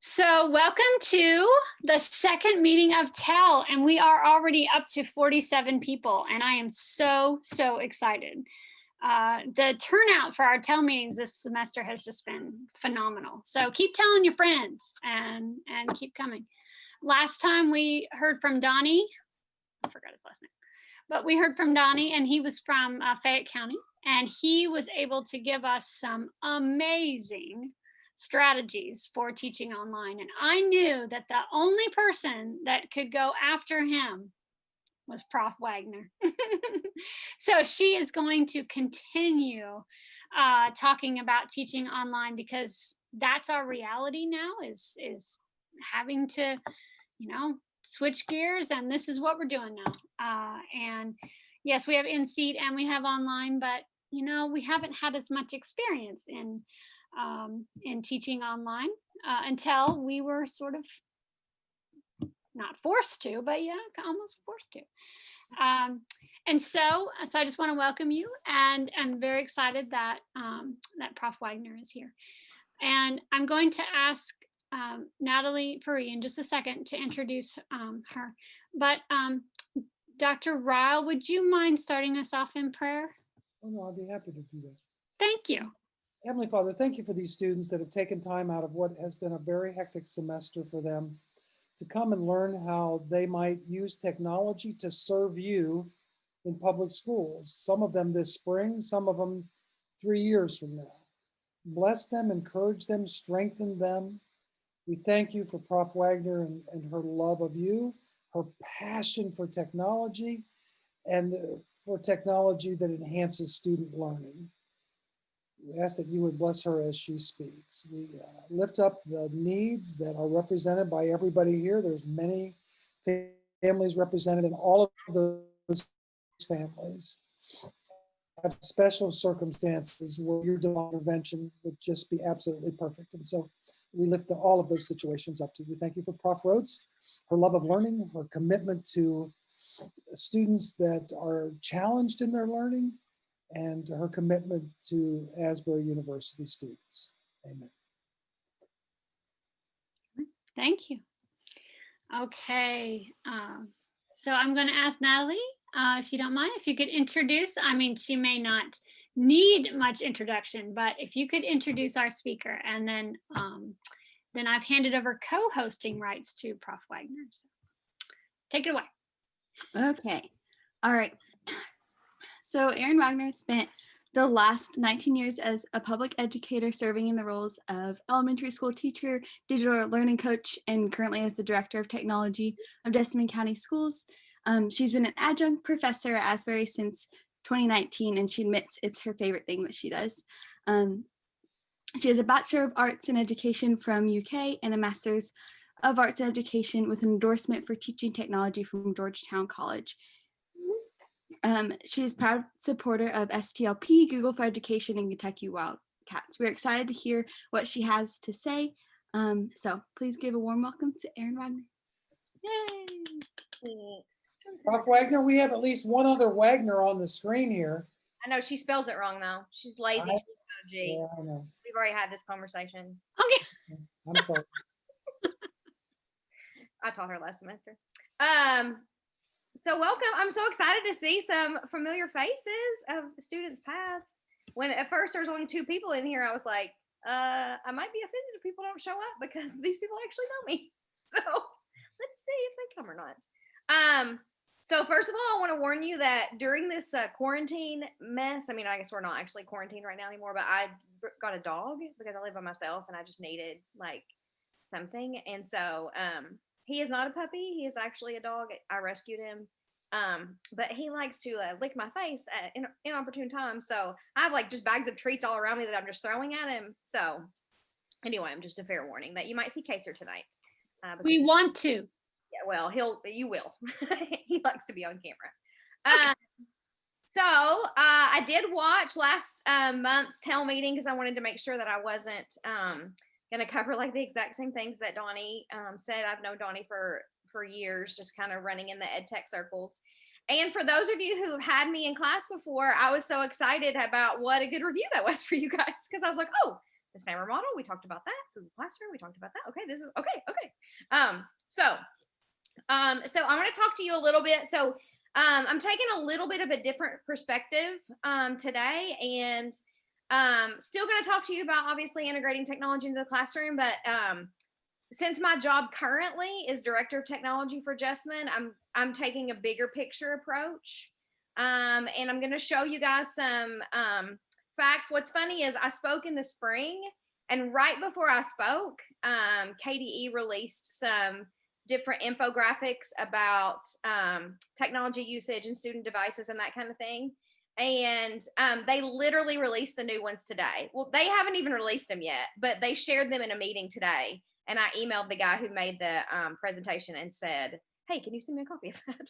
So, welcome to the second meeting of TEL, and we are already up to 47 people, and I am so excited. The turnout for our TEL meetings this semester has just been phenomenal. So, keep telling your friends and keep coming. Last time we heard from Donnie, I forgot his last name, but we heard from Donnie, and he was from Fayette County, and he was able to give us some amazing strategies for teaching online. And I knew that the only person that could go after him was Prof. Wagner. So she is going to continue talking about teaching online because that's our reality now is having to, switch gears, and this is what we're doing now. And yes, we have in-seat and we have online, but we haven't had as much experience in teaching online until we were sort of not forced to, but yeah, almost forced to. And so I just want to welcome you, and I'm very excited that that Prof. Wagner is here. And I'm going to ask Natalie Puri in just a second to introduce her. But Dr. Ryle, would you mind starting us off in prayer? Oh, no, I'd be happy to do that. Thank you. Heavenly Father, thank you for these students that have taken time out of what has been a very hectic semester for them to come and learn how they might use technology to serve you in public schools. Some of them this spring, some of them 3 years from now. Bless them, encourage them, strengthen them. We thank you for Prof. Wagner and her love of you, her passion for technology, and for technology that enhances student learning. We ask that you would bless her as she speaks. We lift up the needs that are represented by everybody here. There's many families represented, in all of those families have special circumstances where your intervention would just be absolutely perfect. And so we lift all of those situations up to you. We thank you for Prof. Rhodes, her love of learning, her commitment to students that are challenged in their learning, and her commitment to Asbury University students. Amen. Thank you. Okay, so I'm going to ask Natalie, if you don't mind, if you could introduce, I mean, she may not need much introduction, but if you could introduce our speaker, and then I've handed over co-hosting rights to Prof. Wagner. So take it away. Okay. All right. So Erin Wagner spent the last 19 years as a public educator, serving in the roles of elementary school teacher, digital learning coach, and currently as the director of technology of Jessamine County Schools. She's been an adjunct professor at Asbury since 2019, and she admits it's her favorite thing that she does. She has a Bachelor of Arts in Education from UK and a Master's of Arts in Education with an endorsement for teaching technology from Georgetown College. She is a proud supporter of STLP, Google for Education, and Kentucky Wildcats. We're excited to hear what she has to say. So please give a warm welcome to Erin Wagner. Yay! Prof. Wagner, we have at least one other Wagner on the screen here. I know she spells it wrong though. She's lazy. She's got a G. Yeah, I know. We've already had this conversation. Okay. I'm sorry. I taught her last semester. So welcome. I'm so excited to see some familiar faces of students past. When at first there was only 2 people in here, I was like, I might be offended if people don't show up because these people actually know me. So let's see if they come or not. So first of all, I want to warn you that during this quarantine mess, I mean, I guess we're not actually quarantined right now anymore, but I got a dog because I live by myself and I just needed like something. And so, he is not a puppy. He is actually a dog. I rescued him. But he likes to lick my face at inopportune times. So I have like just bags of treats all around me that I'm just throwing at him. So anyway, I'm just a fair warning that you might see Kaser tonight. We want to. Yeah, well, you will. He likes to be on camera. Okay. So I did watch last month's TEL meeting because I wanted to make sure that I wasn't going to cover like the exact same things that Donnie said. I've known Donnie for years, just kind of running in the ed tech circles. And for those of you who have had me in class before, I was so excited about what a good review that was for you guys because I was like, oh, the SAMR model, we talked about that. Google Classroom. We talked about that. Okay, this is okay. So I want to talk to you a little bit. So I'm taking a little bit of a different perspective today, and still going to talk to you about obviously integrating technology into the classroom, but since my job currently is director of technology for Jessamine, I'm taking a bigger picture approach. And I'm going to show you guys some facts. What's funny is I spoke in the spring, and right before I spoke, KDE released some different infographics about technology usage and student devices and that kind of thing. And they literally released the new ones today. Well, they haven't even released them yet, but they shared them in a meeting today. And I emailed the guy who made the presentation and said, hey, can you send me a copy of that?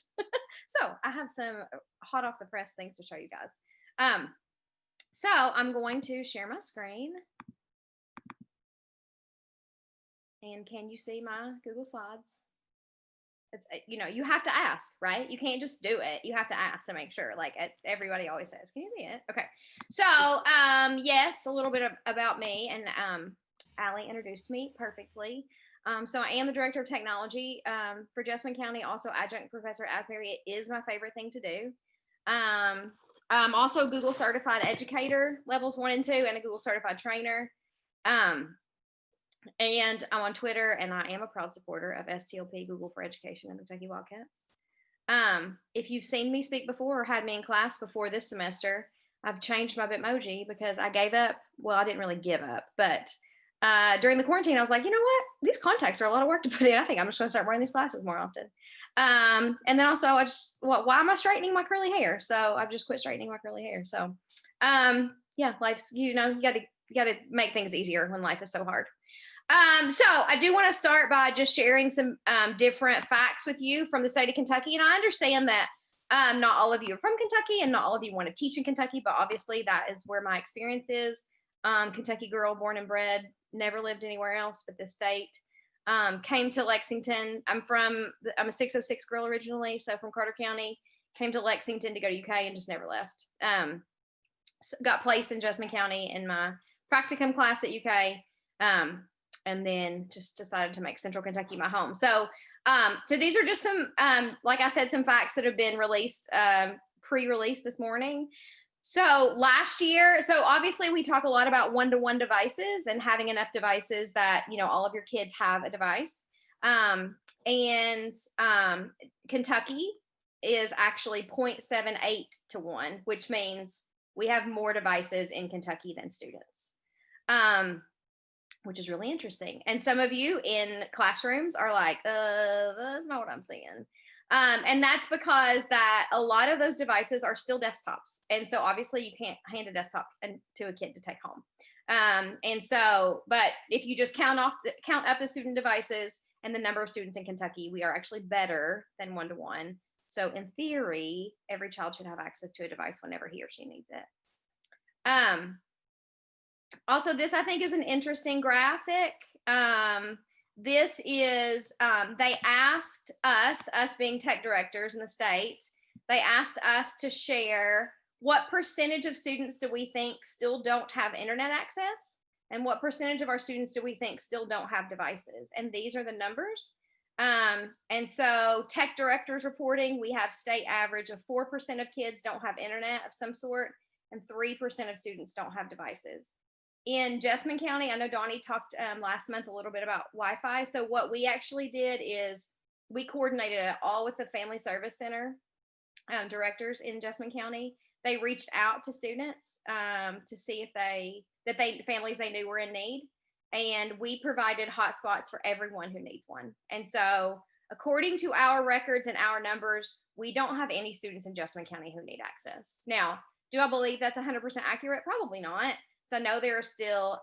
So I have some hot off the press things to show you guys. So I'm going to share my screen. And can you see my Google Slides? It's, you have to ask, right? You can't just do it. You have to ask to make sure. Like everybody always says, can you see it? Okay. So yes, a little bit about me, and Allie introduced me perfectly. So I am the director of technology for Jessamine County, also adjunct professor at Asbury. It is my favorite thing to do. I'm also Google certified educator, levels 1 and 2, and a Google certified trainer. And I'm on Twitter, and I am a proud supporter of STLP, Google for Education, and Kentucky Wildcats. If you've seen me speak before or had me in class before this semester, I've changed my Bitmoji because I gave up. Well, I didn't really give up, but during the quarantine, I was like, you know what? These contacts are a lot of work to put in. I think I'm just going to start wearing these glasses more often. And then also why am I straightening my curly hair? So I've just quit straightening my curly hair. So yeah, life's, you got to make things easier when life is so hard. So I do want to start by just sharing some different facts with you from the state of Kentucky. And I understand that not all of you are from Kentucky and not all of you want to teach in Kentucky, but obviously that is where my experience is. Kentucky girl, born and bred, never lived anywhere else but this state. Came to Lexington. I'm a 606 girl originally, so from Carter County. Came to Lexington to go to UK and just never left. Got placed in Jessamine County in my practicum class at UK. And then just decided to make Central Kentucky my home. So these are just some, like I said, some facts that have been released, pre-released this morning. So last year, so obviously we talk a lot about one-to-one devices and having enough devices that, all of your kids have a device. Kentucky is actually 0.78 to 1, which means we have more devices in Kentucky than students. Which is really interesting. And some of you in classrooms are like, that's not what I'm seeing. And that's because that a lot of those devices are still desktops. And so obviously you can't hand a desktop to a kid to take home. But if you just count up the student devices and the number of students in Kentucky, we are actually better than 1-to-1. So in theory, every child should have access to a device whenever he or she needs it. Also, this I think is an interesting graphic. This is, they asked us being tech directors in the state, they asked us to share what percentage of students do we think still don't have internet access, and what percentage of our students do we think still don't have devices. And these are the numbers. And so tech directors reporting, we have state average of 4% of kids don't have internet of some sort, and 3% of students don't have devices. In Jessamine County, I know Donnie talked last month a little bit about Wi-Fi. So what we actually did is we coordinated it all with the Family Service Center directors in Jessamine County. They reached out to students to see if families they knew were in need. And we provided hotspots for everyone who needs one. And so according to our records and our numbers, we don't have any students in Jessamine County who need access. Now, do I believe that's 100% accurate? Probably not. So I know there are still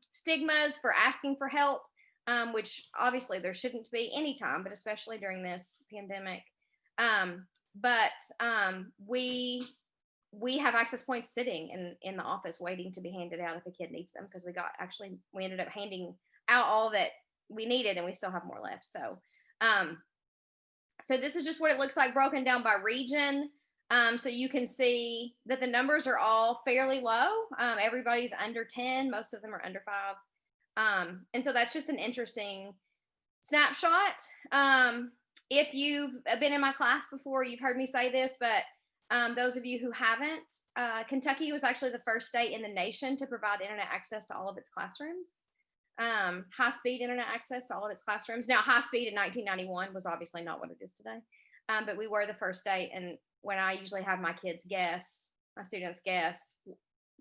stigmas for asking for help, which obviously there shouldn't be any time, but especially during this pandemic. We have access points sitting in the office waiting to be handed out if a kid needs them, because we ended up handing out all that we needed, and we still have more left. So, so this is just what it looks like broken down by region. So you can see that the numbers are all fairly low. Everybody's under 10. Most of them are under 5. And so that's just an interesting snapshot. If you've been in my class before, you've heard me say this, but those of you who haven't, Kentucky was actually the first state in the nation to provide internet access to all of its classrooms. High-speed internet access to all of its classrooms. Now, high-speed in 1991 was obviously not what it is today, but we were the first state. And when I usually have my kids guess, my students guess,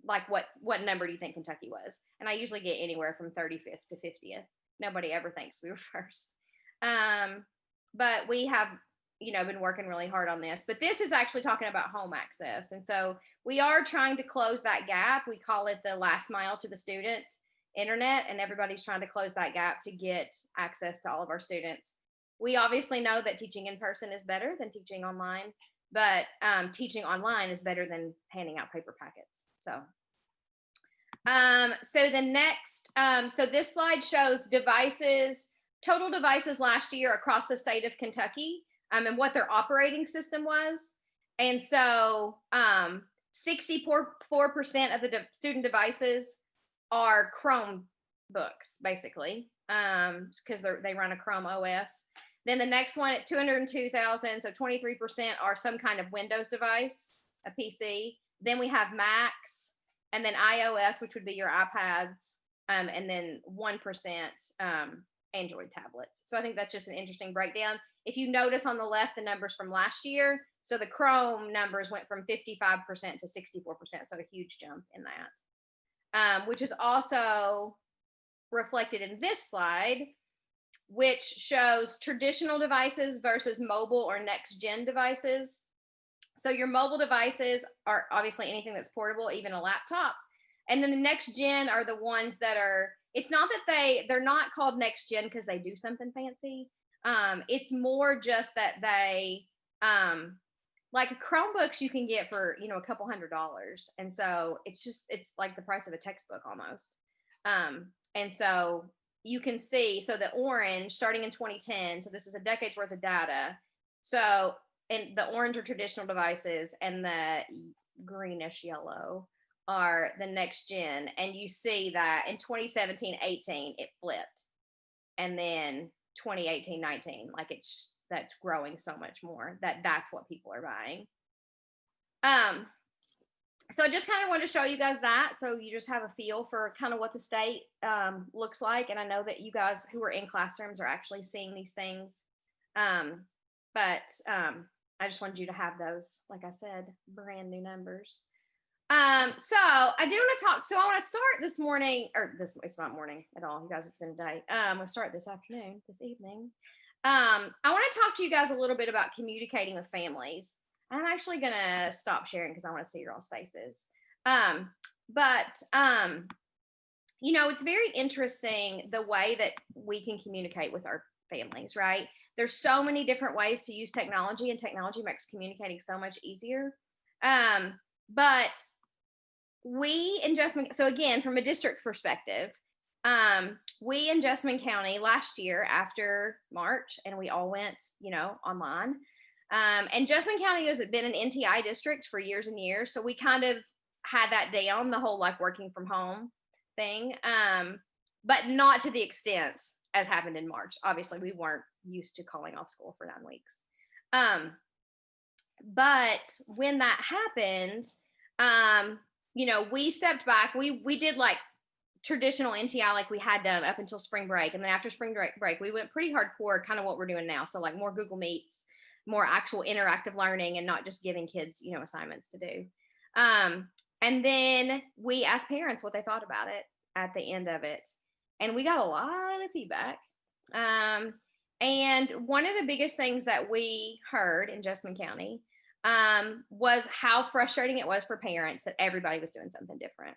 like what number do you think Kentucky was? And I usually get anywhere from 35th to 50th. Nobody ever thinks we were first. But we have, been working really hard on this. But this is actually talking about home access. And so we are trying to close that gap. We call it the last mile to the student internet, and everybody's trying to close that gap to get access to all of our students. We obviously know that teaching in person is better than teaching online, but teaching online is better than handing out paper packets. So the next, so this slide shows total devices last year across the state of Kentucky, and what their operating system was. And so 64% of the student devices are Chromebooks, basically, because they run a Chrome OS. Then the next one at 202,000, so 23% are some kind of Windows device, a PC. Then we have Macs, and then iOS, which would be your iPads, and then 1% Android tablets. So I think that's just an interesting breakdown. If you notice on the left, the numbers from last year, so the Chrome numbers went from 55% to 64%, so a huge jump in that, which is also reflected in this slide, which shows traditional devices versus mobile or next gen devices. So your mobile devices are obviously anything that's portable, even a laptop. And then the next gen are the ones that are, it's not that they're not called next gen because they do something fancy. It's more just that they, like Chromebooks you can get for, a couple $100. And so it's like the price of a textbook almost. And so you can see, so the orange starting in 2010, so this is a decade's worth of data. So, and the orange are traditional devices and the greenish yellow are the next gen. And you see that in 2017-18, it flipped. And then 2018-19, like that's growing so much more that's what people are buying. So I just kind of wanted to show you guys that, so you just have a feel for kind of what the state looks like. And I know that you guys who are in classrooms are actually seeing these things. But I just wanted you to have those, like I said, brand new numbers. So I do want to talk, so I want to start this morning, it's not morning at all, you guys, it's been a day. I'm going to start this evening. I want to talk to you guys a little bit about communicating with families. I'm actually going to stop sharing because I want to see your all's faces. It's very interesting the way that we can communicate with our families, right? There's so many different ways to use technology, and technology makes communicating so much easier. But we in Jessamine, so again, from a district perspective, we in Jessamine County last year after March, and we all went, online. And Jessamine County has been an NTI district for years and years. So we kind of had that down, the whole like working from home thing, but not to the extent as happened in March. Obviously, we weren't used to calling off school for 9 weeks. But when that happened, we stepped back. We did like traditional NTI like we had done up until spring break. And then after spring break, we went pretty hardcore, kind of what we're doing now. So like more Google Meets, more actual interactive learning, and not just giving kids, assignments to do. And then we asked parents what they thought about it at the end of it. And we got a lot of feedback. And one of the biggest things that we heard in Jessamine County was how frustrating it was for parents that everybody was doing something different.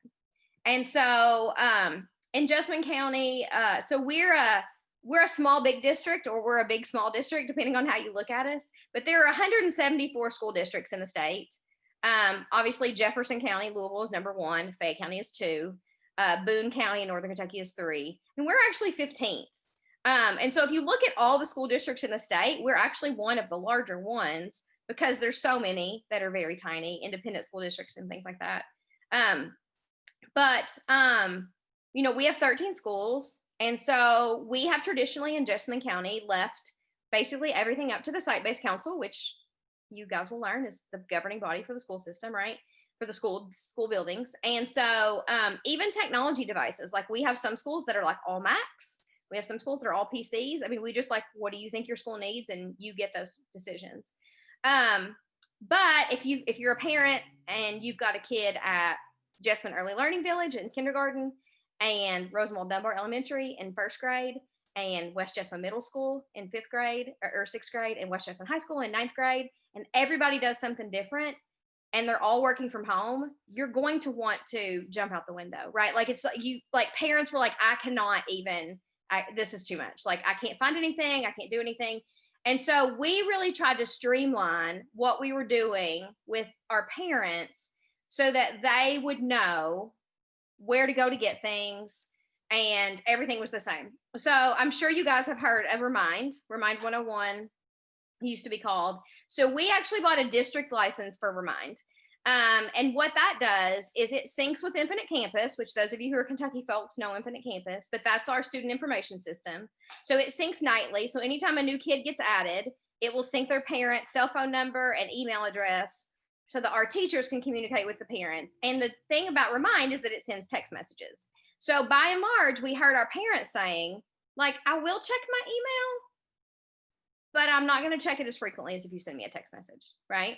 And so in Jessamine County, so we're a small big district, or we're a big small district, depending on how you look at us. But there are 174 school districts in the state. Obviously, Jefferson County, Louisville is number 1. Fayette County is 2. Boone County in Northern Kentucky is 3. And we're actually 15th. And so if you look at all the school districts in the state, we're actually one of the larger ones because there's so many that are very tiny, independent school districts and things like that. we have 13 schools. And so we have traditionally in Jessamine County left basically everything up to the site-based council, which you guys will learn is the governing body for the school system, right? For the school buildings. And so even technology devices, like we have some schools that are like all Macs. We have some schools that are all PCs. I mean, we just like, what do you think your school needs? And you get those decisions. But if you're a parent and you've got a kid at Jessamine Early Learning Village in kindergarten, and Rosenwald Dunbar Elementary in first grade, and West Jessamine Middle School in fifth grade or sixth grade, and West Jessamine High School in ninth grade, and everybody does something different, and they're all working from home, you're going to want to jump out the window, right? Like it's like parents were like, I cannot even, this is too much. Like I can't find anything, I can't do anything. And so we really tried to streamline what we were doing with our parents so that they would know where to go to get things, and everything was the same. So I'm sure you guys have heard of Remind 101 used to be called. So we actually bought a district license for Remind. And what that does is it syncs with Infinite Campus, which those of you who are Kentucky folks know Infinite Campus, but that's our student information system. So it syncs nightly. So anytime a new kid gets added, it will sync their parent's cell phone number and email address so that our teachers can communicate with the parents. And the thing about Remind is that it sends text messages. So by and large, we heard our parents saying, like, I will check my email, but I'm not going to check it as frequently as if you send me a text message, right?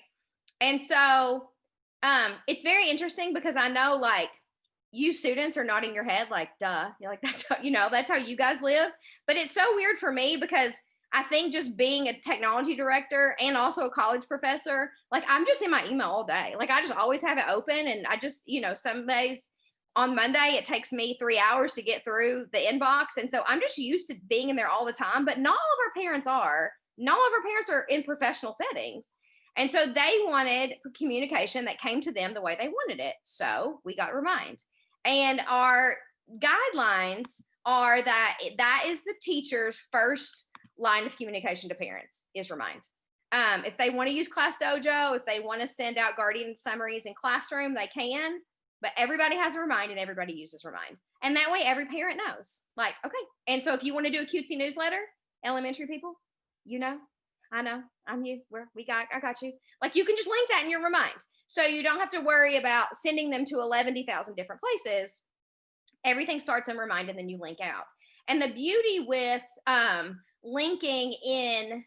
And so it's very interesting because I know, like, you students are nodding your head like, duh. You're like, that's how, that's how you guys live. But it's so weird for me because I think just being a technology director and also a college professor, like I'm just in my email all day. Like I just always have it open, and I just, some days on Monday, it takes me 3 hours to get through the inbox. And so I'm just used to being in there all the time, but not all of our parents are. Not all of our parents are in professional settings. And so they wanted communication that came to them the way they wanted it. So we got Remind. And our guidelines are that is the teacher's first line of communication to parents is Remind. If they want to use Class Dojo, if they want to send out guardian summaries in classroom, they can, but everybody has a Remind and everybody uses Remind. And that way every parent knows, like, okay. And so if you want to do a cutesy newsletter, elementary people, I know, I'm you, I got you. Like you can just link that in your Remind. So you don't have to worry about sending them to 11,000 different places. Everything starts in Remind and then you link out. And the beauty with linking in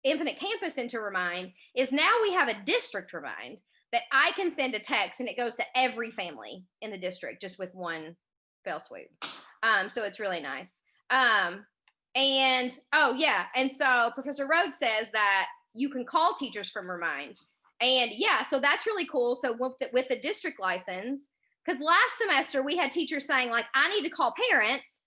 Infinite Campus into Remind is now we have a district Remind that I can send a text and it goes to every family in the district just with one fell swoop. So it's really nice. And so Professor Rhodes says that you can call teachers from Remind. And yeah, so that's really cool. So with the district license, because last semester we had teachers saying like, I need to call parents.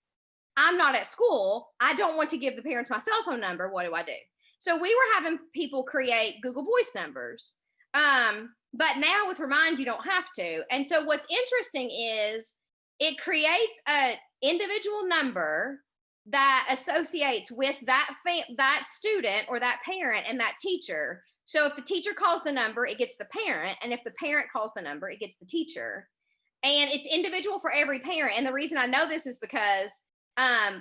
I'm not at school. I don't want to give the parents my cell phone number. What do I do? So we were having people create Google Voice numbers. But now with Remind, you don't have to. And so what's interesting is it creates an individual number that associates with that student or that parent and that teacher. So if the teacher calls the number, it gets the parent. And if the parent calls the number, it gets the teacher. And it's individual for every parent. And the reason I know this is because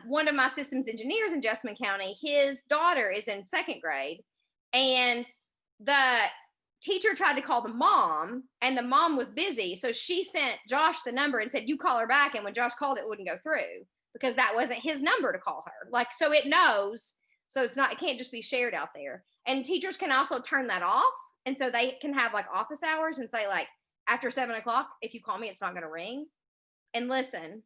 one of my systems engineers in Jessamine County, his daughter is in second grade. And the teacher tried to call the mom and the mom was busy. So she sent Josh the number and said, you call her back. And when Josh called, it wouldn't go through because that wasn't his number to call her. Like, so it knows. So it can't just be shared out there. And teachers can also turn that off. And so they can have like office hours and say like, after 7 o'clock, if you call me, it's not going to ring. And listen,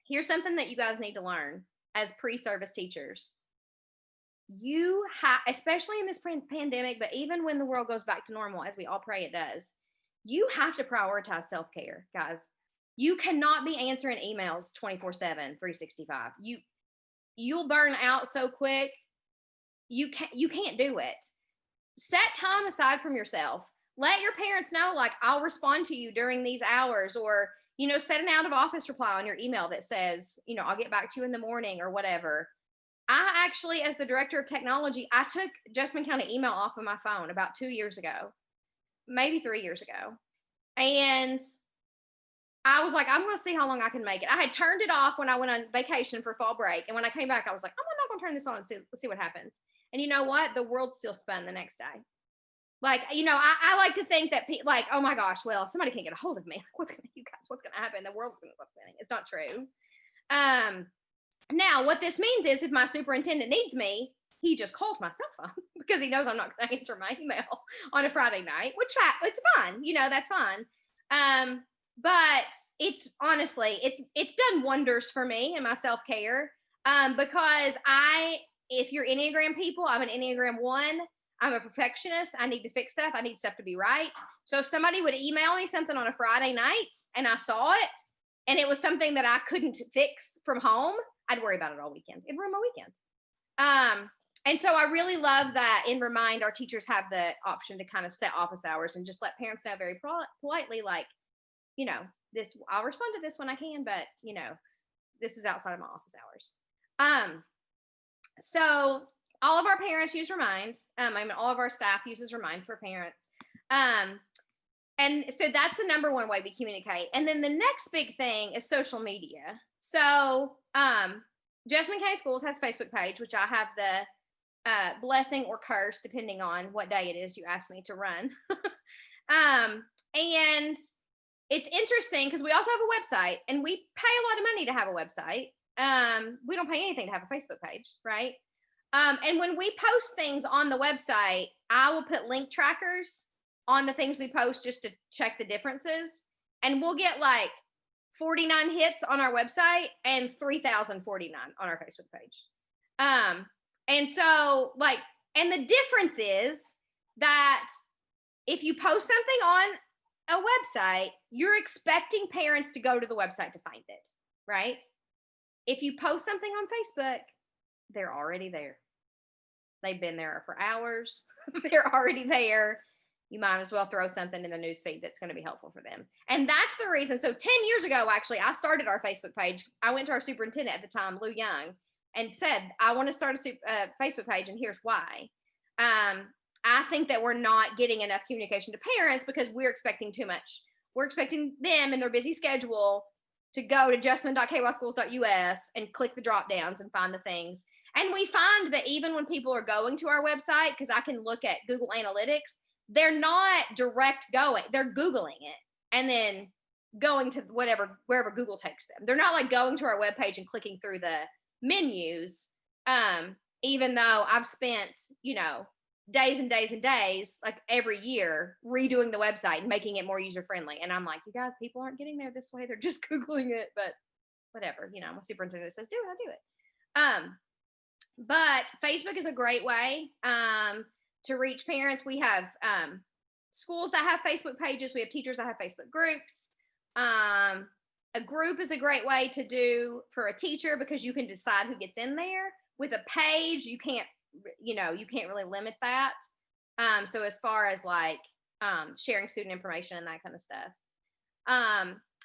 here's something that you guys need to learn as pre-service teachers. You have, especially in this pandemic, but even when the world goes back to normal, as we all pray it does, you have to prioritize self-care, guys. You cannot be answering emails 24/7, 365. You'll burn out so quick. You can't do it. Set time aside from yourself. Let your parents know, like, I'll respond to you during these hours, or, set an out of office reply on your email that says, I'll get back to you in the morning or whatever. I actually, as the director of technology, I took Jessamine County email off of my phone about 2 years ago, maybe 3 years ago. And I was like, I'm going to see how long I can make it. I had turned it off when I went on vacation for fall break. And when I came back, I was like, I'm not going to turn this on and see what happens. And you know what? The world still spun the next day. Like, I like to think that like, oh my gosh, well, if somebody can't get a hold of me, what's going to happen? The world's going to stop spinning. It's not true. Now what this means is if my superintendent needs me, he just calls my cell phone because he knows I'm not going to answer my email on a Friday night, which it's fine. That's fine. But it's honestly, it's done wonders for me and my self-care. Because if you're Enneagram people, I'm an Enneagram 1. I'm a perfectionist. I need to fix stuff. I need stuff to be right. So if somebody would email me something on a Friday night and I saw it and it was something that I couldn't fix from home, I'd worry about it all weekend. It'd ruin my weekend. And so I really love that in Remind, our teachers have the option to kind of set office hours and just let parents know very politely, like, this, I'll respond to this when I can, but this is outside of my office hours. So all of our parents use Remind. All of our staff uses Remind for parents. And so that's the number one way we communicate. And then the next big thing is social media. So Jessamine County Schools has a Facebook page, which I have the blessing or curse, depending on what day it is you ask me to run. And it's interesting because we also have a website and we pay a lot of money to have a website. We don't pay anything to have a Facebook page, right? And when we post things on the website, I will put link trackers on the things we post just to check the differences. And we'll get like 49 hits on our website and 3,049 on our Facebook page. And so and the difference is that if you post something on a website, you're expecting parents to go to the website to find it, right? If you post something on Facebook, they're already there. They've been there for hours. They're already there. You might as well throw something in the newsfeed that's going to be helpful for them. And that's the reason. So 10 years ago, actually, I started our Facebook page. I went to our superintendent at the time, Lou Young, and said, I want to start a Facebook page, and here's why. I think that we're not getting enough communication to parents because we're expecting too much. We're expecting them in their busy schedule to go to justman.kyschools.us and click the drop downs and find the things. And we find that even when people are going to our website, because I can look at Google Analytics, they're not direct going, they're Googling it and then going to wherever Google takes them. They're not like going to our webpage and clicking through the menus. Even though I've spent, days and days and days, like every year, redoing the website and making it more user-friendly. And I'm like, you guys, people aren't getting there this way. They're just Googling it, but whatever, my superintendent says, do it, I do it. But Facebook is a great way to reach parents. We have schools that have Facebook pages. We have teachers that have Facebook groups. A group is a great way to do for a teacher because you can decide who gets in there. With a page, you can't really limit that. So as far as sharing student information and that kind of stuff.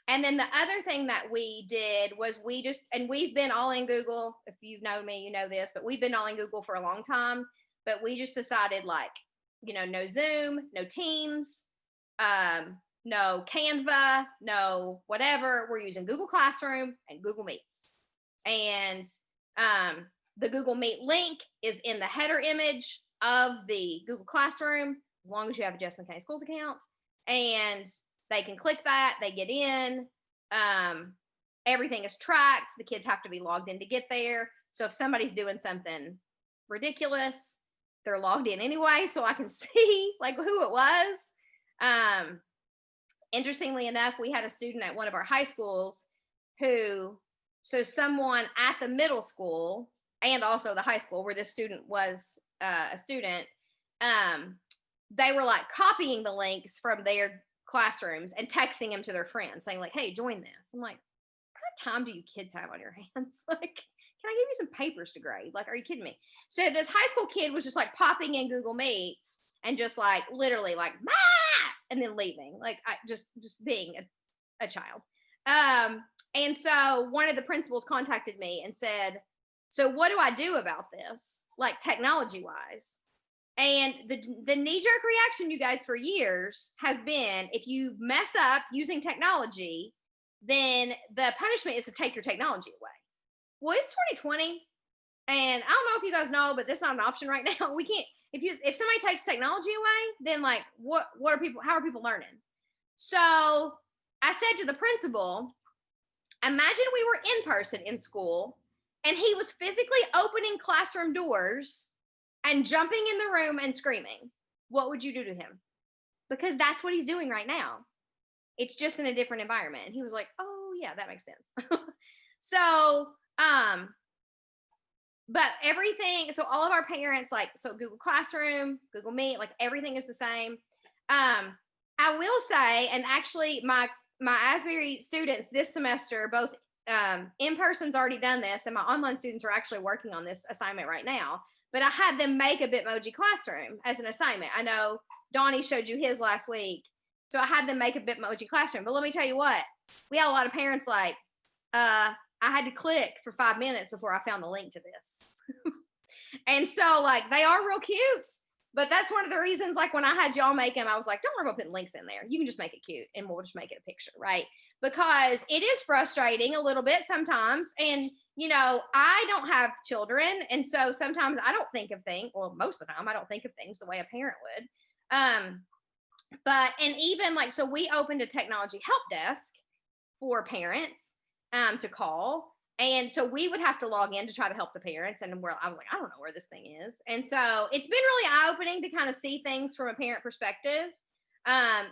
And then the other thing that we did was we've been all in Google. If you know me, you know this, but we've been all in Google for a long time. But we just decided no Zoom, no Teams, no Canva, no whatever. We're using Google Classroom and Google Meets. And the Google Meet link is in the header image of the Google Classroom, as long as you have a Jessamine County Schools account. And they can click that, they get in. Everything is tracked. The kids have to be logged in to get there. So if somebody's doing something ridiculous, they're logged in anyway, so I can see who it was. Interestingly enough, we had a student at one of our high schools someone at the middle school and also the high school where this student was a student, they were copying the links from their classrooms and texting them to their friends saying hey, join this. I'm like, what kind of time do you kids have on your hands? Can I give you some papers to grade? Are you kidding me? So this high school kid was just popping in Google Meets and just literally Ma! And then leaving, just being a child. And so one of the principals contacted me and said, so what do I do about this? Technology wise. And the knee-jerk reaction, you guys, for years has been, if you mess up using technology, then the punishment is to take your technology away. Well, it's 2020, and I don't know if you guys know, but that's not an option right now. We can't, if somebody takes technology away, then like how are people learning? So I said to the principal, imagine we were in person in school and he was physically opening classroom doors and jumping in the room and screaming. What would you do to him? Because that's what he's doing right now. It's just in a different environment. And he was like, oh yeah, that makes sense. So, but everything, so all of our parents, like, so Google Classroom, Google Meet, like everything is the same. I will say, and actually my Asbury students this semester, both in-person's already done this, and my online students are actually working on this assignment right now, but I had them make a Bitmoji classroom as an assignment. I know Donnie showed you his last week. So I had them make a Bitmoji classroom, but let me tell you what, we had a lot of parents like, I had to click for 5 minutes before I found the link to this. And so like, they are real cute, but that's one of the reasons, like when I had y'all make them, I was like, don't worry about putting links in there. You can just make it cute and we'll just make it a picture, right? Because it is frustrating a little bit sometimes. And, you know, I don't have children. And so sometimes I don't think of things, well, most of the time I don't think of things the way a parent would. But, and even like, so we opened a technology help desk for parents to call. And so we would have to log in to try to help the parents. And I was like, I don't know where this thing is. And so it's been really eye-opening to kind of see things from a parent perspective.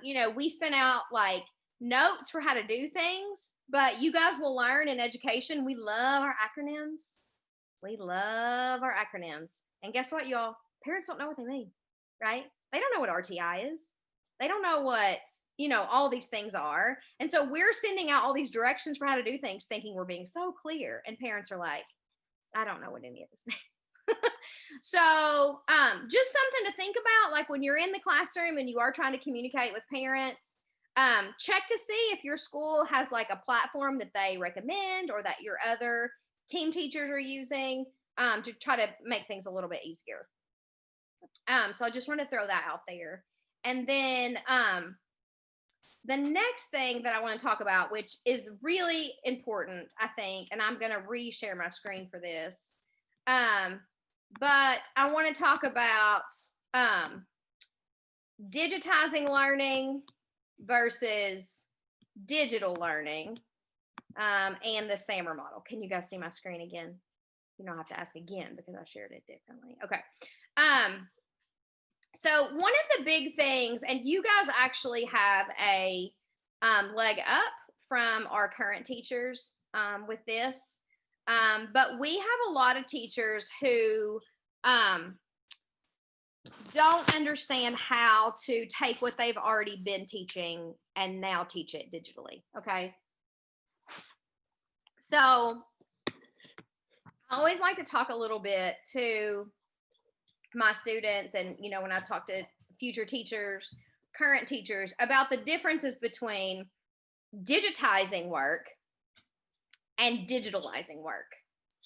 You know, we sent out like notes for how to do things, but you guys will learn in education. We love our acronyms. We love our acronyms. And guess what, y'all? Parents don't know what they mean, right? They don't know what RTI is. They don't know what, you know, all these things are. And so we're sending out all these directions for how to do things, thinking we're being so clear. And parents are like, I don't know what any of this means. So just something to think about, like when you're in the classroom and you are trying to communicate with parents, check to see if your school has like a platform that they recommend or that your other team teachers are using to try to make things a little bit easier. So I just want to throw that out there. And then the next thing that I want to talk about, which is really important, I think, and I'm going to re-share my screen for this, but I want to talk about digitizing learning versus digital learning and the SAMR model. Can you guys see my screen again? You don't have to ask again because I shared it differently. Okay. So one of the big things, and you guys actually have a leg up from our current teachers with this, but we have a lot of teachers who don't understand how to take what they've already been teaching and now teach it digitally, okay? So I always like to talk a little bit to my students, and you know, when I talk to future teachers, current teachers, about the differences between digitizing work and digitalizing work,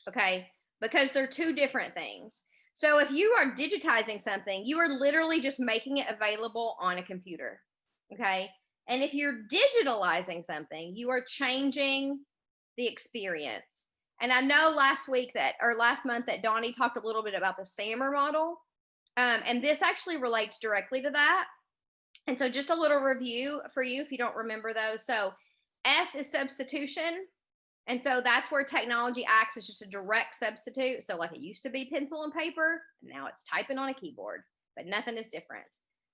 okay? Because they're two different things. So if you are digitizing something, you are literally just making it available on a computer, okay? And if you're digitalizing something, you are changing the experience. And I know last month that Donnie talked a little bit about the SAMR model. And this actually relates directly to that. And so just a little review for you if you don't remember those. So S is substitution. And so that's where technology acts as just a direct substitute. So like it used to be pencil and paper, and now it's typing on a keyboard, but nothing is different.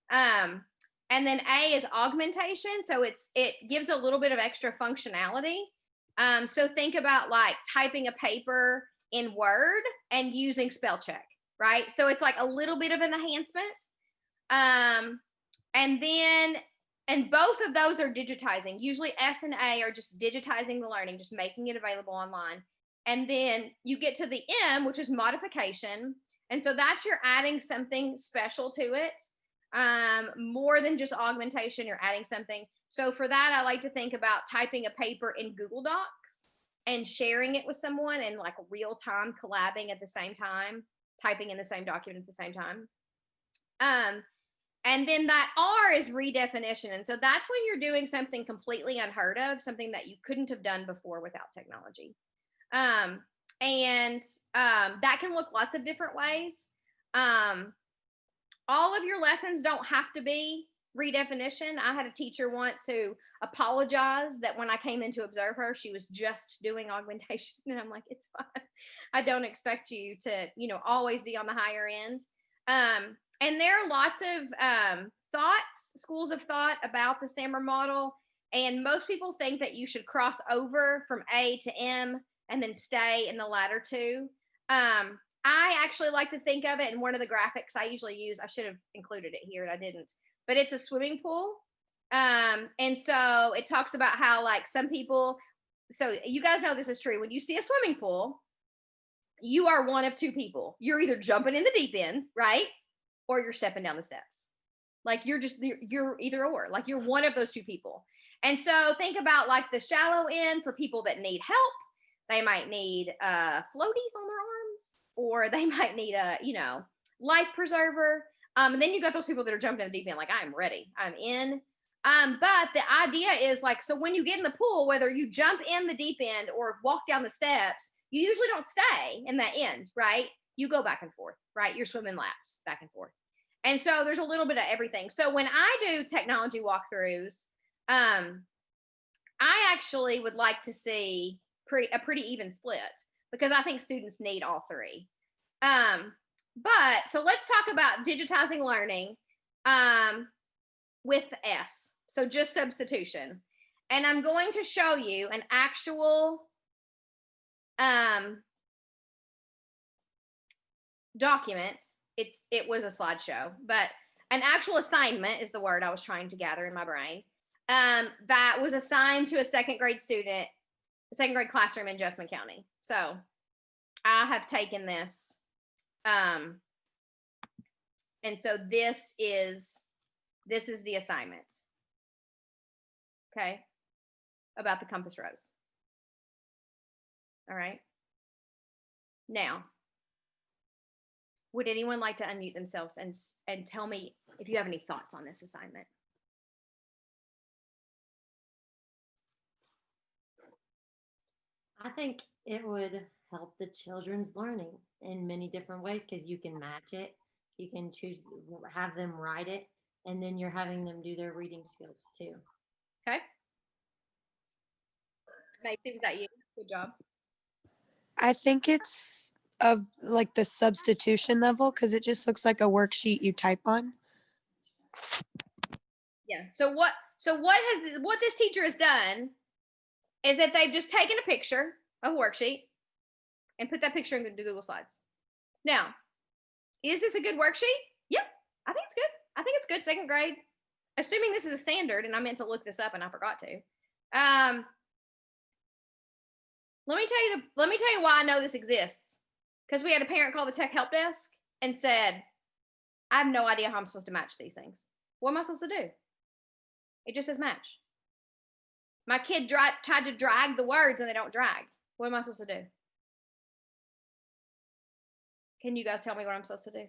And then A is augmentation. So it gives a little bit of extra functionality. So think about like typing a paper in Word and using spell check, right? So it's like a little bit of an enhancement. And both of those are digitizing. Usually S and A are just digitizing the learning, just making it available online. And then you get to the M, which is modification. And so that's you're adding something special to it. More than just augmentation, you're adding something. So for that, I like to think about typing a paper in Google Docs and sharing it with someone and like real time collabing at the same time, typing in the same document at the same time. And then that R is redefinition. And so that's when you're doing something completely unheard of, something that you couldn't have done before without technology. That can look lots of different ways. All of your lessons don't have to be redefinition. I had a teacher once who apologized that when I came in to observe her, she was just doing augmentation. And I'm like, it's fine. I don't expect you to, always be on the higher end. And there are lots of schools of thought about the Stammer model. And most people think that you should cross over from A to M and then stay in the latter two. I actually like to think of it, and one of the graphics I usually use, I should have included it here and I didn't, but it's a swimming pool. And so it talks about how like some people, so you guys know this is true. When you see a swimming pool, you are one of two people. You're either jumping in the deep end, right? Or you're stepping down the steps. Like you're either or, like you're one of those two people. And so think about like the shallow end for people that need help. They might need floaties on their arms, or they might need a, life preserver. And then you got those people that are jumping in the deep end, like I'm ready, I'm in. But the idea is like, so when you get in the pool, whether you jump in the deep end or walk down the steps, you usually don't stay in that end, right? You go back and forth, right? You're swimming laps back and forth. And so there's a little bit of everything. So when I do technology walkthroughs, I actually would like to see a pretty even split, because I think students need all three. But so let's talk about digitizing learning with S. So just substitution. And I'm going to show you an actual document. It was a slideshow, but an actual assignment is the word I was trying to gather in my brain. That was assigned to a second grade classroom in Jessamine County. So I have taken this. And so this is the assignment. Okay. About the compass rose. All right. Now, would anyone like to unmute themselves and tell me if you have any thoughts on this assignment? I think it would help the children's learning in many different ways, because you can match it, you can choose, have them write it, and then you're having them do their reading skills too. Okay. Macy, was that you? Good job. I think it's of like the substitution level, because it just looks like a worksheet you type on. Yeah. So what this teacher has done is that they've just taken a picture of a worksheet and put that picture into Google Slides. Now, is this a good worksheet? Yep. I think it's good. I think it's good, second grade. Assuming this is a standard, and I meant to look this up and I forgot to. Let me tell you why I know this exists. Because we had a parent call the tech help desk and said, I have no idea how I'm supposed to match these things. What am I supposed to do? It just says match. My kid tried to drag the words and they don't drag. What am I supposed to do? Can you guys tell me what I'm supposed to do?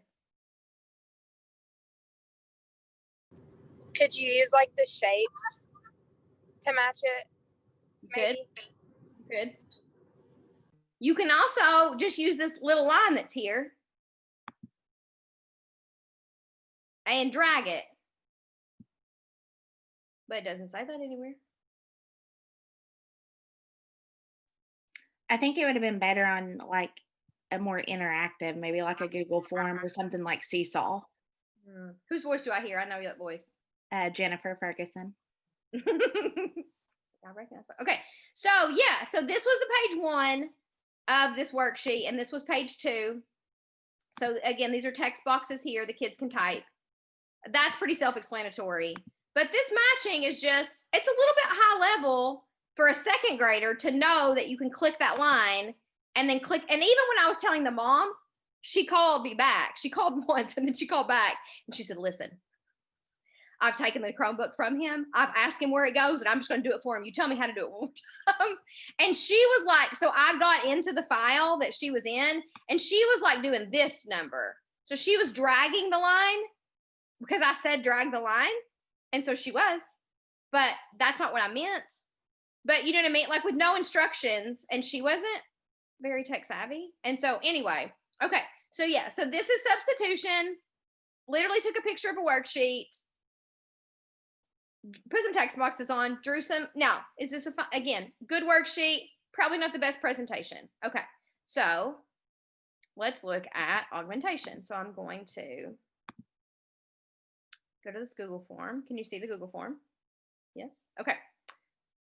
Could you use like the shapes to match it? Maybe? Good. You can also just use this little line that's here and drag it. But it doesn't say that anywhere. I think it would have been better on like a more interactive, maybe like a Google form or something like Seesaw. Whose voice do I hear? I know that voice. Jennifer Ferguson. I recognize that. Okay, so yeah, so this was the page 1 of this worksheet, and this was page 2. So again, these are text boxes here the kids can type. That's pretty self-explanatory. But this matching is just, it's a little bit high level for a second grader to know that you can click that line and then click. And even when I was telling the mom, she called me back. She called once and then she called back and she said, listen, I've taken the Chromebook from him. I've asked him where it goes and I'm just going to do it for him. You tell me how to do it one more time. And she was like, so I got into the file that she was in and she was like doing this number. So she was dragging the line because I said drag the line. And so she was, but that's not what I meant. But you know what I mean? Like with no instructions, and she wasn't very tech savvy. And so anyway, okay. So yeah, so this is substitution. Literally took a picture of a worksheet, put some text boxes on, drew some. Now, is this again, good worksheet? Probably not the best presentation. Okay. So let's look at augmentation. So I'm going to go to this Google form. Can you see the Google form? Yes. Okay.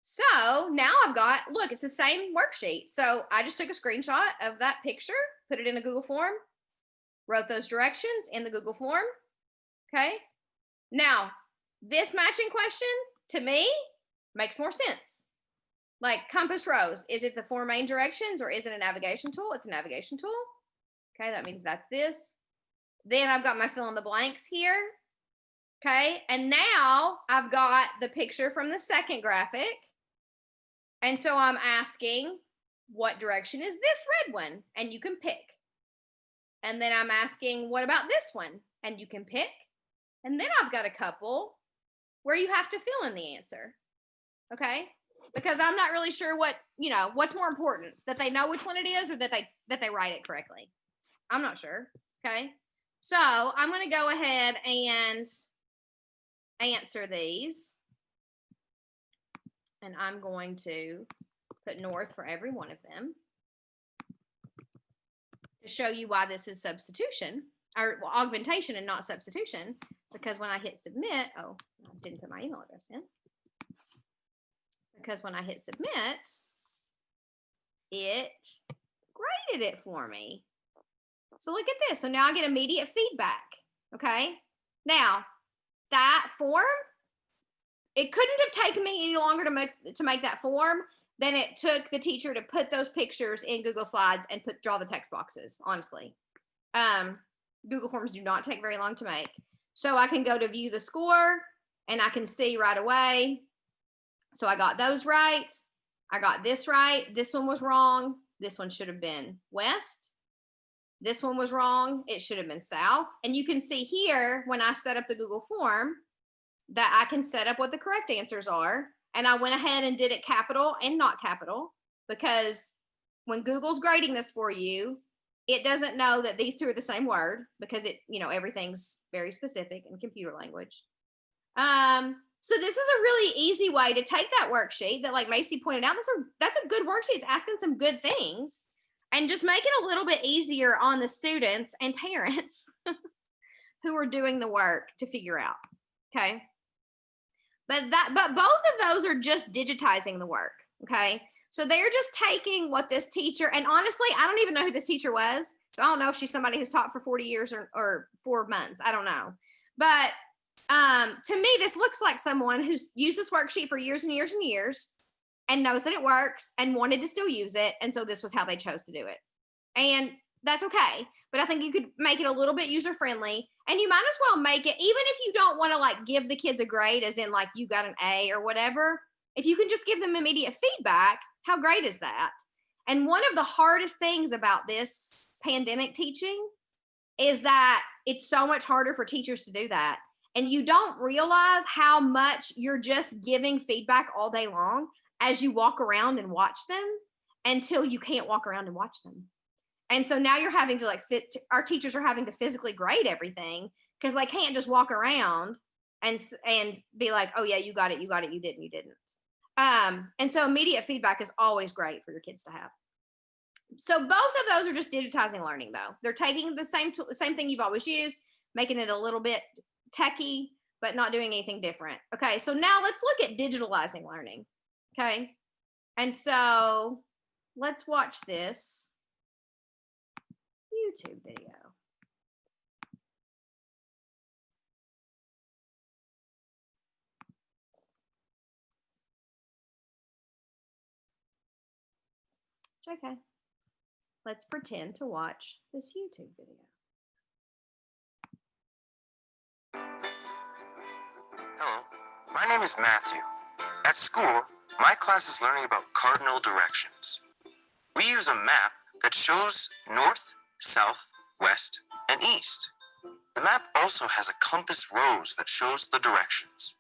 So now I've got, look, it's the same worksheet. So I just took a screenshot of that picture, put it in a Google form, wrote those directions in the Google form. Okay. Now, this matching question to me makes more sense. Like compass rose, is it the 4 main directions or is it a navigation tool? It's a navigation tool. Okay, that means that's this. Then I've got my fill in the blanks here. Okay, and now I've got the picture from the second graphic. And so I'm asking, what direction is this red one? And you can pick. And then I'm asking, what about this one? And you can pick. And then I've got a couple where you have to fill in the answer. Okay, because I'm not really sure what, you know, what's more important, that they know which one it is or that they write it correctly. I'm not sure. Okay, so I'm going to go ahead and answer these. And I'm going to put north for every one of them to show you why this is substitution or augmentation and not substitution. Because when I hit submit, oh, I didn't put my email address in. Because when I hit submit, it graded it for me. So look at this. So now I get immediate feedback. Okay. Now that form, it couldn't have taken me any longer to make that form than it took the teacher to put those pictures in Google Slides and draw the text boxes. Honestly, Google Forms do not take very long to make. So I can go to view the score and I can see right away. So I got those right. I got this right. This one was wrong. This one should have been west. This one was wrong. It should have been south. And you can see here when I set up the Google form that I can set up what the correct answers are. And I went ahead and did it capital and not capital, because when Google's grading this for you, it doesn't know that these two are the same word, because it, you know, everything's very specific in computer language. So this is a really easy way to take that worksheet that, like Macy pointed out, that's a good worksheet. It's asking some good things, and just make it a little bit easier on the students and parents who are doing the work to figure out. Okay. But both of those are just digitizing the work. Okay. So they're just taking what this teacher, and honestly, I don't even know who this teacher was. So I don't know if she's somebody who's taught for 40 years or 4 months. I don't know. But to me, this looks like someone who's used this worksheet for years and years and years and knows that it works and wanted to still use it. And so this was how they chose to do it. And that's okay. But I think you could make it a little bit user friendly, and you might as well make it, even if you don't want to like give the kids a grade as in like you got an A or whatever, if you can just give them immediate feedback, how great is that? And one of the hardest things about this pandemic teaching is that it's so much harder for teachers to do that. And you don't realize how much you're just giving feedback all day long as you walk around and watch them until you can't walk around and watch them. And so now you're having to our teachers are having to physically grade everything because they can't just walk around and be like, oh yeah, you got it, you didn't, you didn't. And so immediate feedback is always great for your kids to have. So both of those are just digitizing learning though. They're taking the same thing you've always used, making it a little bit techie, but not doing anything different. Okay, so now let's look at digitalizing learning. Okay, and so let's watch this YouTube video. Okay, let's pretend to watch this YouTube video. Hello, my name is Matthew. At school, my class is learning about cardinal directions. We use a map that shows north, south, west, and east. The map also has a compass rose that shows the directions.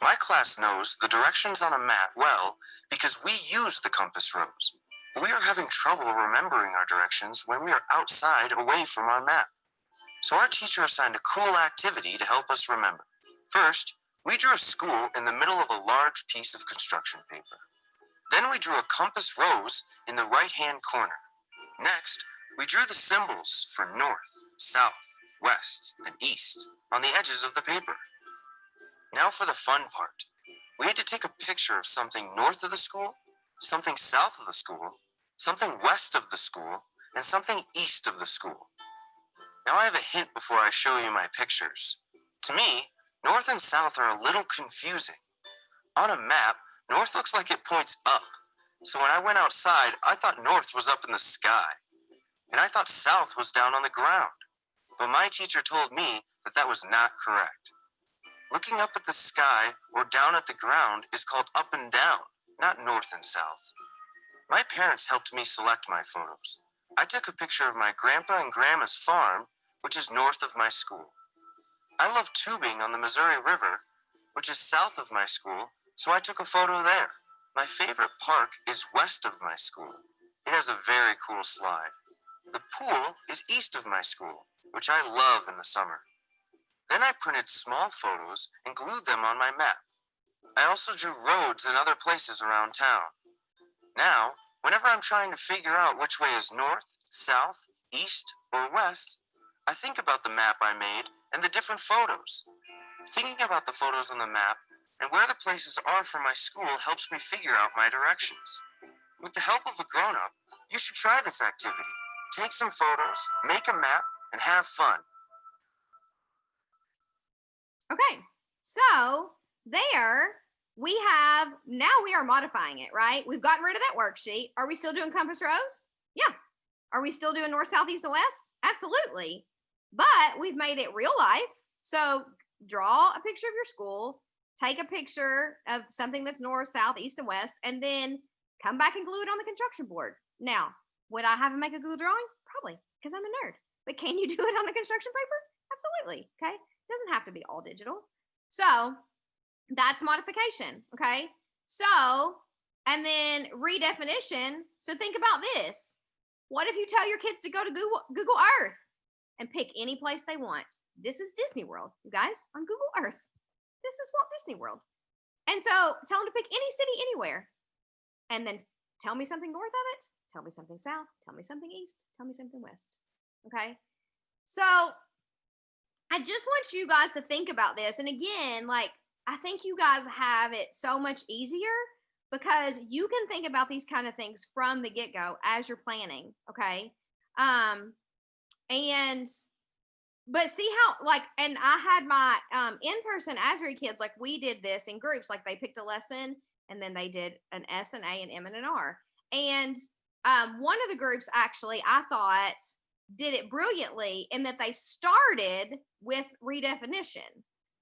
My class knows the directions on a map well because we use the compass rose. But we are having trouble remembering our directions when we are outside away from our map. So our teacher assigned a cool activity to help us remember. First, we drew a school in the middle of a large piece of construction paper. Then we drew a compass rose in the right-hand corner. Next, we drew the symbols for north, south, west, and east on the edges of the paper. Now for the fun part. We had to take a picture of something north of the school, something south of the school, something west of the school, and something east of the school. Now I have a hint before I show you my pictures. To me, north and south are a little confusing. On a map, north looks like it points up. So when I went outside, I thought north was up in the sky. And I thought south was down on the ground. But my teacher told me that that was not correct. Looking up at the sky or down at the ground is called up and down, not north and south. My parents helped me select my photos. I took a picture of my grandpa and grandma's farm, which is north of my school. I love tubing on the Missouri River, which is south of my school, so I took a photo there. My favorite park is west of my school. It has a very cool slide. The pool is east of my school, which I love in the summer. Then I printed small photos and glued them on my map. I also drew roads and other places around town. Now, whenever I'm trying to figure out which way is north, south, east, or west, I think about the map I made and the different photos. Thinking about the photos on the map and where the places are for my school helps me figure out my directions. With the help of a grown-up, you should try this activity. Take some photos, make a map, and have fun. Okay, so there we have, now we are modifying it, right? We've gotten rid of that worksheet. Are we still doing compass rose? Yeah. Are we still doing north, south, east, and west? Absolutely. But we've made it real life. So draw a picture of your school, take a picture of something that's north, south, east, and west, and then come back and glue it on the construction board. Now, would I have them make a Google drawing? Probably, because I'm a nerd. But can you do it on the construction paper? Absolutely. Okay. Doesn't have to be all digital. So that's modification. Okay. So, and then redefinition. So think about this. What if you tell your kids to go to Google Earth and pick any place they want? This is Disney World, you guys, on Google Earth. This is Walt Disney World. And so tell them to pick any city anywhere. And then tell me something north of it. Tell me something south. Tell me something east. Tell me something west. Okay. So I just want you guys to think about this. And again, like, I think you guys have it so much easier because you can think about these kind of things from the get-go as you're planning. Okay. But see how, like, and I had my in-person Asbury kids, like, we did this in groups, like they picked a lesson and then they did an S, an A, an M, and an R. And one of the groups actually, I thought, did it brilliantly in that they started with redefinition.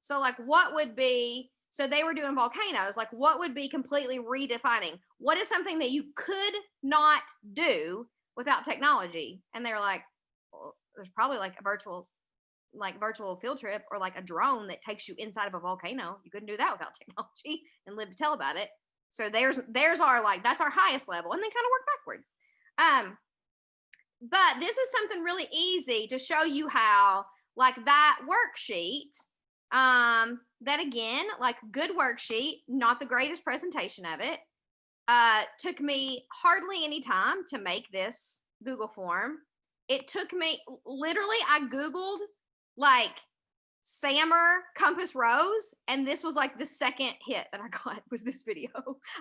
So like what would be, so they were doing volcanoes, like what would be completely redefining? What is something that you could not do without technology? And they were like, well, there's probably like a virtual field trip or like a drone that takes you inside of a volcano. You couldn't do that without technology and live to tell about it. So there's our, like, that's our highest level, and then kind of work backwards. But this is something really easy to show you how, like, that worksheet, that again, like, good worksheet, not the greatest presentation of it, took me hardly any time to make this Google form. It took me, literally, I Googled, like, Sammer compass rose, and this was like the second hit that I got was this video.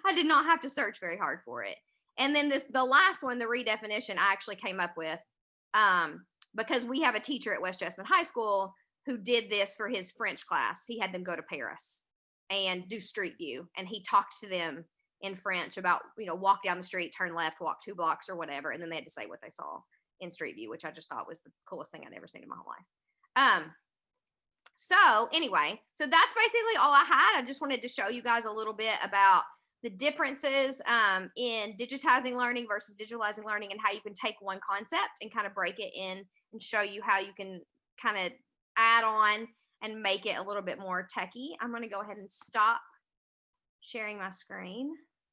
I did not have to search very hard for it. And then the last one, the redefinition, I actually came up with because we have a teacher at West Jessamine High School who did this for his French class. He had them go to Paris and do Street View, and he talked to them in French about, walk down the street, turn left, walk 2 blocks or whatever, and then they had to say what they saw in Street View, which I just thought was the coolest thing I'd ever seen in my whole life. So anyway, so that's basically all I had. I just wanted to show you guys a little bit about the differences in digitizing learning versus digitalizing learning, and how you can take one concept and kind of break it in and show you how you can kind of add on and make it a little bit more techy. I'm going to go ahead and stop sharing my screen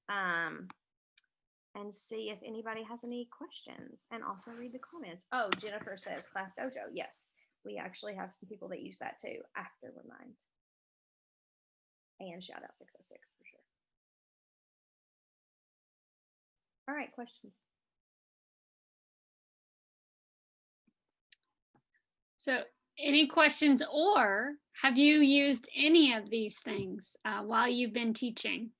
and see if anybody has any questions, and also read the comments. Oh, Jennifer says Class Dojo. Yes, we actually have some people that use that too after Remind. And shout out 606 for sure. All right, questions. So any questions, or have you used any of these things while you've been teaching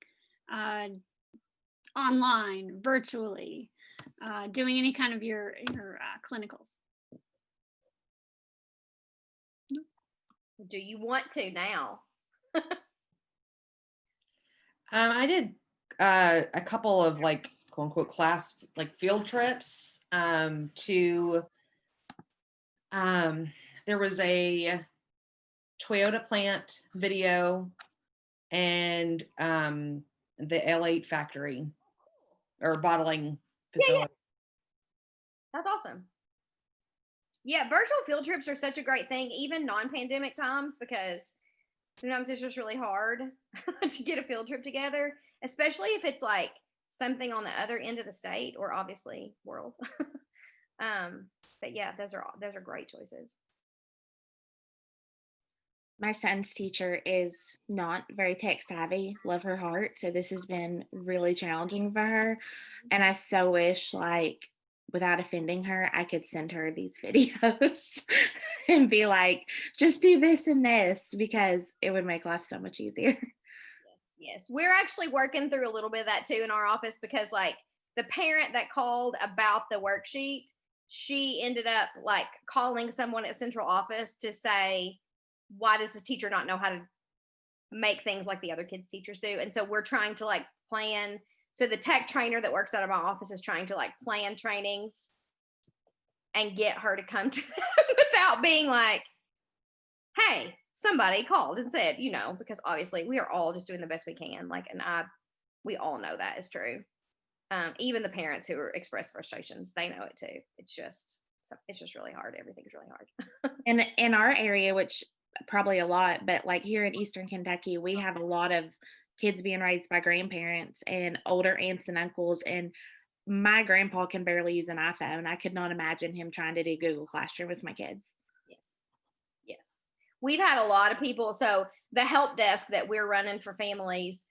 online, virtually, doing any kind of your clinicals? Do you want to now? I did a couple of like quote unquote class like field trips to there was a Toyota plant video and the L8 factory or bottling facility. Yeah. That's awesome. Yeah, virtual field trips are such a great thing, even non-pandemic times, because sometimes it's just really hard to get a field trip together, especially if it's like something on the other end of the state or obviously world. But yeah, those are great choices. My son's teacher is not very tech savvy, love her heart. So this has been really challenging for her. And I so wish, like, without offending her, I could send her these videos and be like, just do this and this, because it would make life so much easier. Yes. We're actually working through a little bit of that too in our office, because like the parent that called about the worksheet, she ended up like calling someone at central office to say, why does this teacher not know how to make things like the other kids' teachers do? And so we're trying to like plan. So the tech trainer that works out of my office is trying to like plan trainings and get her to come to them without being like, hey, somebody called and said, you know, because obviously we are all just doing the best we can. Like, and we all know that is true. Even the parents who express frustrations, they know it too. It's just really hard. Everything's really hard. And in our area, which probably a lot, but like here in Eastern Kentucky, we have a lot of kids being raised by grandparents and older aunts and uncles. And my grandpa can barely use an iPhone. I could not imagine him trying to do Google Classroom with my kids. Yes. We've had a lot of people. So the help desk that we're running for families,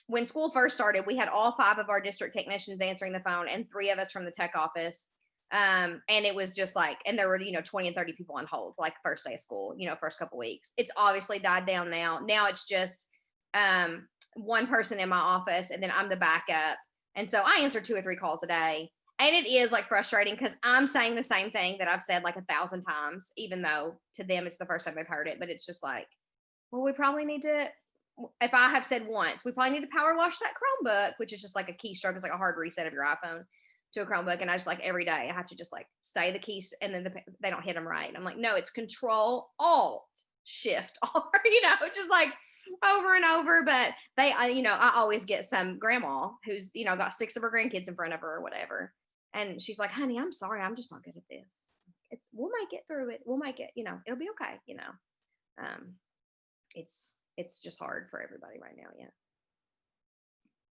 when school first started, we had all 5 of our district technicians answering the phone and 3 of us from the tech office. And it was just like, and there were, 20 and 30 people on hold, like first day of school, first couple weeks. It's obviously died down now. Now it's just one person in my office, and then I'm the backup. And so I answer 2 or 3 calls a day. And it is like frustrating because I'm saying the same thing that I've said like 1,000 times, even though to them it's the first time they've heard it. But it's just like, well, we probably need to, if I have said once, we probably need to power wash that Chromebook, which is just like a keystroke. It's like a hard reset of your iPhone to a Chromebook. And I just like every day I have to just like say the keys, and then they don't hit them right. I'm like, no, it's Control Alt Shift R, just like over and over. But I always get some grandma who's, got 6 of her grandkids in front of her or whatever. And she's like, honey, I'm sorry. I'm just not good at this. We'll make it through it. We'll make it, it'll be okay. It's just hard for everybody right now. Yeah.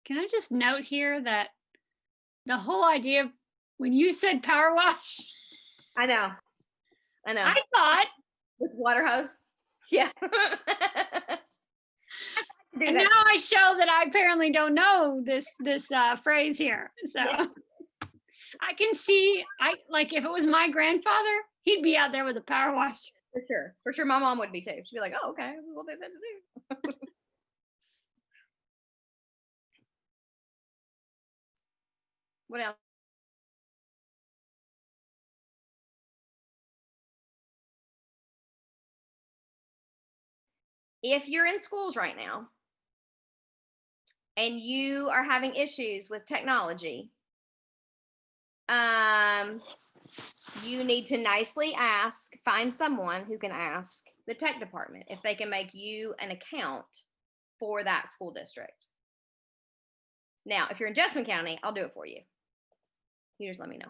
Can I just note here that the whole idea of when you said power wash, I know. I thought with water hose. Yeah. And now I show that I apparently don't know this phrase here. So yeah. I can see, if it was my grandfather, he'd be out there with a power wash. For sure. My mom would be too. She'd be like, oh, okay, this is what they said to do. What else? If you're in schools right now and you are having issues with technology, you need to nicely find someone who can ask the tech department if they can make you an account for that school district. Now, if you're in Jessamine County, I'll do it for you. You just let me know.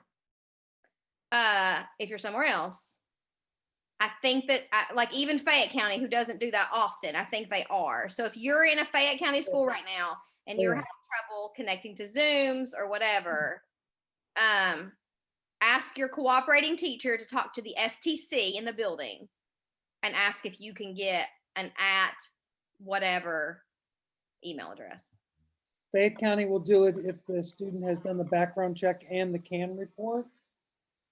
If you're somewhere else, I think that like even Fayette County, who doesn't do that often, I think they are. So if you're in a Fayette County school right now and you're Yeah. having trouble connecting to Zooms or whatever, ask your cooperating teacher to talk to the STC in the building and ask if you can get an at whatever email address. Fayette County will do it if the student has done the background check and the CAN report.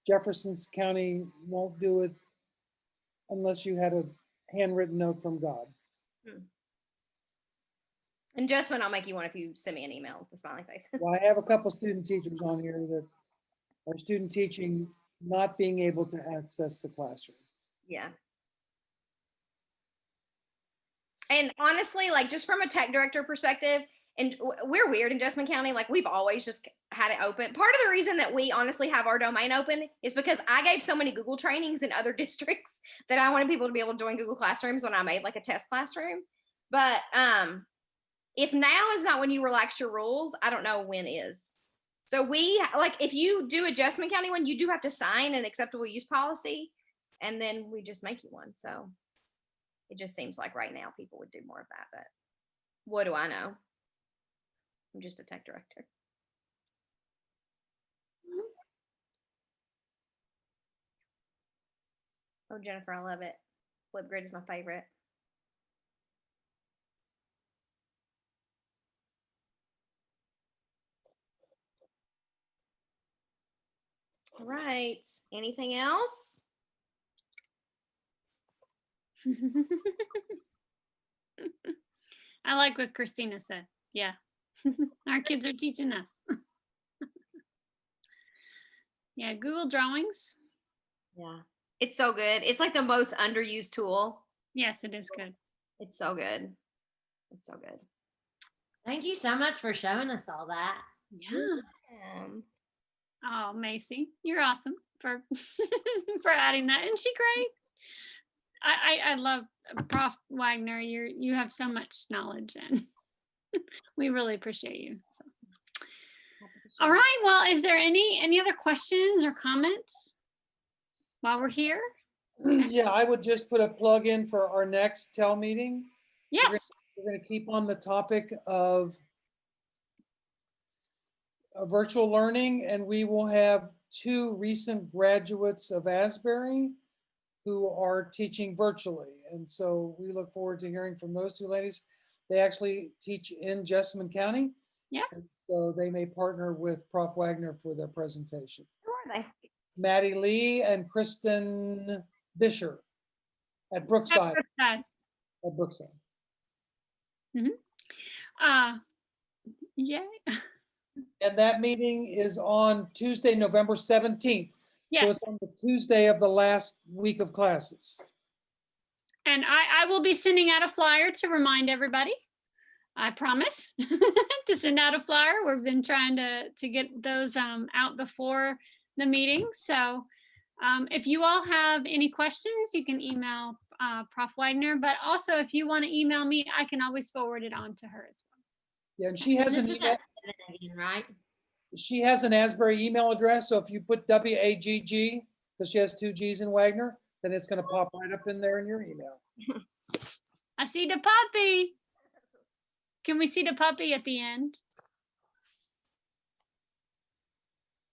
Jefferson County won't do it unless you had a handwritten note from God. And Justine, I'll make you one if you send me an email with the smiling face. Well, I have a couple student teachers on here that are student teaching, not being able to access the classroom. Yeah. And honestly, like just from a tech director perspective, and we're weird in Jessamine County, like we've always just had it open. Part of the reason that we honestly have our domain open is because I gave so many Google trainings in other districts that I wanted people to be able to join Google Classrooms when I made like a test classroom. But if now is not when you relax your rules, I don't know when is. So we, like, if you do a Jessamine County one, you do have to sign an acceptable use policy, and then we just make you one. So it just seems like right now people would do more of that, but what do I know? I'm just a tech director. Oh, Jennifer, I love it. Flipgrid is my favorite. All right. Anything else? I like what Christina said. Yeah. Our kids are teaching us. Yeah, Google Drawings. Yeah. It's so good. It's like the most underused tool. Yes, it is good. It's so good. It's so good. Thank you so much for showing us all that. Yeah. Oh, Macy, you're awesome for for adding that. Isn't she great? I love Prof. Wagner. You have so much knowledge, and we really appreciate you. So. All right. Well, is there any other questions or comments while we're here? Yeah, I would just put a plug in for our next TEL meeting. Yes. We're going to keep on the topic of virtual learning, and we will have 2 recent graduates of Asbury who are teaching virtually. And so we look forward to hearing from those 2 ladies. They actually teach in Jessamine County. Yeah. So they may partner with Prof. Wagner for their presentation. Who are they? Maddie Lee and Kristen Bisher at Brookside. At Brookside. Yay. And that meeting is on Tuesday, November 17th. Yes. So it's on the Tuesday of the last week of classes. And I will be sending out a flyer to remind everybody. I promise to send out a flyer. We've been trying to get those out before the meeting. So if you all have any questions, you can email Prof. Wagner. But also, if you want to email me, I can always forward it on to her as well. Yeah, and she has This an is email. at 7 again, right? She has an Asbury email address. So if you put WAGG, because she has 2 G's in Wagner, then it's going to pop right up in there in your email. I see the puppy. Can we see the puppy at the end?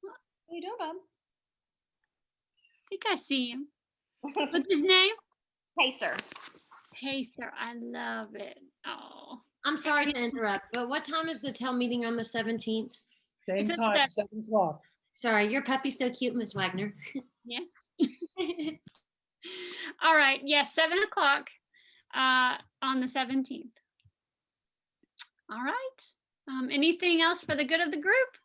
What are you doing, Bob? I think I see him. What's his name? Pacer. Pacer. I love it. Oh. I'm sorry to interrupt, but what time is the TEL meeting on the 17th? Same It's at time, 7 o'clock. Sorry, your puppy's so cute, Miss Wagner. Yeah. All right. Yes, 7 o'clock on the 17th. All right. Anything else for the good of the group?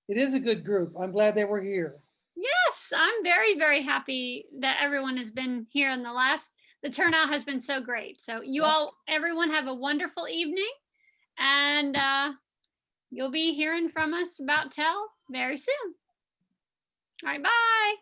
It is a good group. I'm glad they were here. Yes, I'm very, very happy that everyone has been here in the turnout has been so great. So you all, everyone have a wonderful evening, and you'll be hearing from us about TEL very soon. All right, bye.